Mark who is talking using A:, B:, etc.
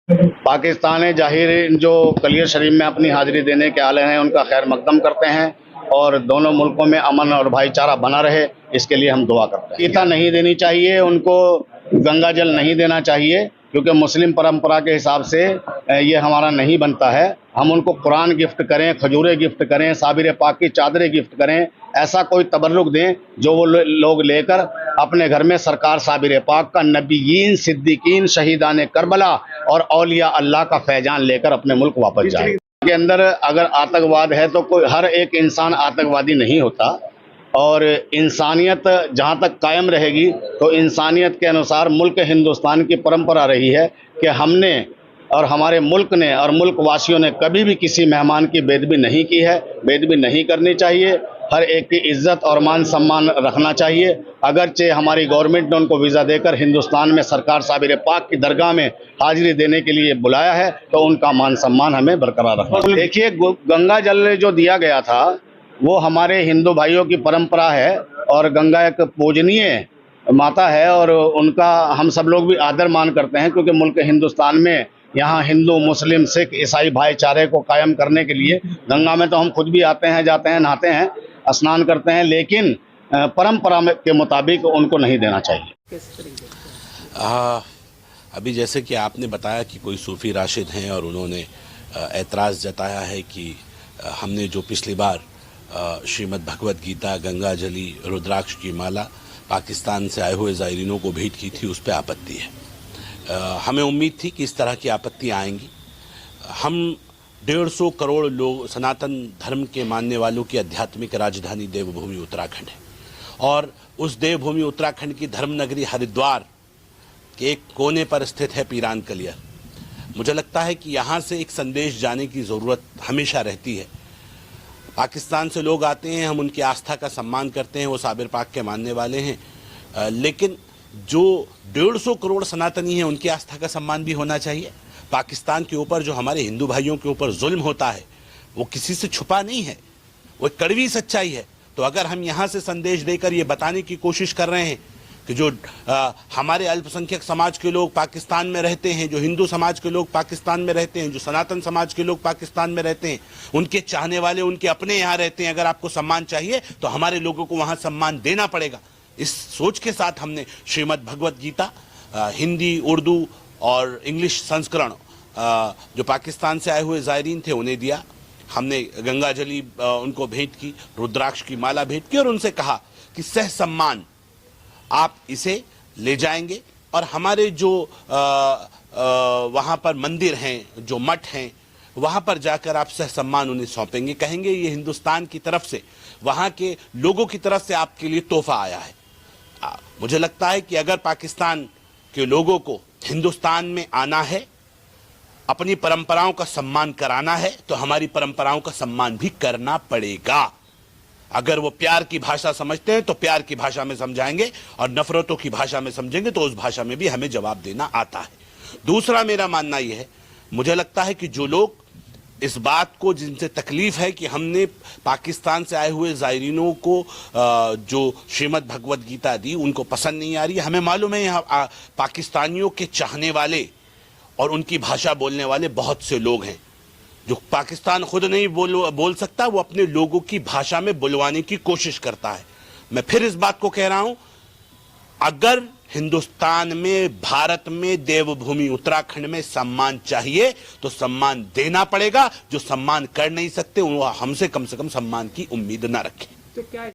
A: पाकिस्तान जाहिर जो कलियर शरीफ में अपनी हाजिरी देने के आले हैं उनका खैर मकदम करते हैं और दोनों मुल्कों में अमन और भाईचारा बना रहे, इसके लिए हम दुआ करते हैं। गीता नहीं देनी चाहिए, उनको गंगा जल नहीं देना चाहिए, क्योंकि मुस्लिम परंपरा के हिसाब से ये हमारा नहीं बनता है। हम उनको कुरान गिफ्ट करें, खजूरें गिफ्ट करें, साबिर पाक की चादरें गिफ्ट करें, ऐसा कोई तबर्रुक दें जो वो लोग लेकर अपने घर में सरकार साबिर पाक का, नबीयीन, सिद्दीकीन, शहीदान करबला और औलिया अल्लाह का फैजान लेकर अपने मुल्क वापस जाए। के अंदर अगर आतंकवाद है तो कोई हर एक इंसान आतंकवादी नहीं होता, और इंसानियत जहाँ तक कायम रहेगी तो इंसानियत के अनुसार मुल्क हिंदुस्तान की परंपरा रही है कि हमने और हमारे मुल्क ने और मुल्क वासियों ने कभी भी किसी मेहमान की बेदबी नहीं की है, बेदबी नहीं करनी चाहिए। हर एक की इज्जत और मान सम्मान रखना चाहिए। अगरचे हमारी गवर्नमेंट ने उनको वीज़ा देकर हिंदुस्तान में सरकार साबिर पाक की दरगाह में हाजिरी देने के लिए बुलाया है, तो उनका मान सम्मान हमें बरकरार रखना चाहिए। देखिए, गंगा जल जो दिया गया था वो हमारे हिंदू भाइयों की परंपरा है, और गंगा एक पूजनीय माता है और उनका हम सब लोग भी आदर मान करते हैं, क्योंकि मुल्क हिंदुस्तान में यहाँ हिंदू, मुस्लिम, सिख, ईसाई भाईचारे को कायम करने के लिए गंगा में तो हम खुद भी आते हैं, जाते हैं, नहाते हैं, स्नान करते हैं, लेकिन परंपरा के मुताबिक उनको नहीं देना चाहिए।
B: अभी जैसे कि आपने बताया कि कोई सूफ़ी राशिद हैं और उन्होंने एतराज़ जताया है कि हमने जो पिछली बार श्रीमद् भगवद गीता, गंगा जली, रुद्राक्ष की माला पाकिस्तान से आए हुए ज़ायरीनों को भेंट की थी, उस पर आपत्ति है। हमें उम्मीद थी कि इस तरह की आपत्ति आएंगी। हम 150 करोड़ लोग सनातन धर्म के मानने वालों की आध्यात्मिक राजधानी देवभूमि उत्तराखंड है, और उस देवभूमि उत्तराखंड की धर्मनगरी हरिद्वार के एक कोने पर स्थित है पीरान कलियर। मुझे लगता है कि यहाँ से एक संदेश जाने की ज़रूरत हमेशा रहती है। पाकिस्तान से लोग आते हैं, हम उनकी आस्था का सम्मान करते हैं, वो साबिर पाक के मानने वाले हैं, लेकिन जो 150 करोड़ सनातनी हैं उनकी आस्था का सम्मान भी होना चाहिए। पाकिस्तान के ऊपर जो हमारे हिंदू भाइयों के ऊपर जुल्म होता है वो किसी से छुपा नहीं है, वो एक कड़वी सच्चाई है। तो अगर हम यहाँ से संदेश देकर ये बताने की कोशिश कर रहे हैं कि जो हमारे अल्पसंख्यक समाज के लोग पाकिस्तान में रहते हैं, जो हिंदू समाज के लोग पाकिस्तान में रहते हैं, जो सनातन समाज के लोग पाकिस्तान में रहते हैं, उनके चाहने वाले उनके अपने यहाँ रहते हैं, अगर आपको सम्मान चाहिए तो हमारे लोगों को वहाँ सम्मान देना पड़ेगा। इस सोच के साथ हमने श्रीमद् भगवद गीता हिंदी, उर्दू और इंग्लिश संस्करण जो पाकिस्तान से आए हुए ज़ायरीन थे उन्हें दिया। हमने गंगा जली उनको भेंट की, रुद्राक्ष की माला भेंट की, और उनसे कहा कि सह सम्मान आप इसे ले जाएंगे, और हमारे जो वहाँ पर मंदिर हैं, जो मठ हैं, वहाँ पर जाकर आप सह सम्मान उन्हें सौंपेंगे, कहेंगे ये हिंदुस्तान की तरफ से, वहाँ के लोगों की तरफ से आपके लिए तोहफा आया है। मुझे लगता है कि अगर पाकिस्तान के लोगों को हिंदुस्तान में आना है, अपनी परंपराओं का सम्मान कराना है, तो हमारी परंपराओं का सम्मान भी करना पड़ेगा। अगर वो प्यार की भाषा समझते हैं तो प्यार की भाषा में समझाएंगे, और नफरतों की भाषा में समझेंगे तो उस भाषा में भी हमें जवाब देना आता है। दूसरा मेरा मानना यह है, मुझे लगता है कि जो लोग इस बात को, जिनसे तकलीफ है कि हमने पाकिस्तान से आए हुए ज़ायरीनों को जो श्रीमद् भगवद गीता दी उनको पसंद नहीं आ रही है, हमें मालूम है यहाँ पाकिस्तानियों के चाहने वाले और उनकी भाषा बोलने वाले बहुत से लोग हैं। जो पाकिस्तान खुद नहीं बोल सकता, वो अपने लोगों की भाषा में बुलवाने की कोशिश करता है। मैं फिर इस बात को कह रहा हूं, अगर हिंदुस्तान में, भारत में, देवभूमि उत्तराखंड में सम्मान चाहिए तो सम्मान देना पड़ेगा। जो सम्मान कर नहीं सकते वो हमसे कम से कम सम्मान की उम्मीद ना रखें।
C: तो क्या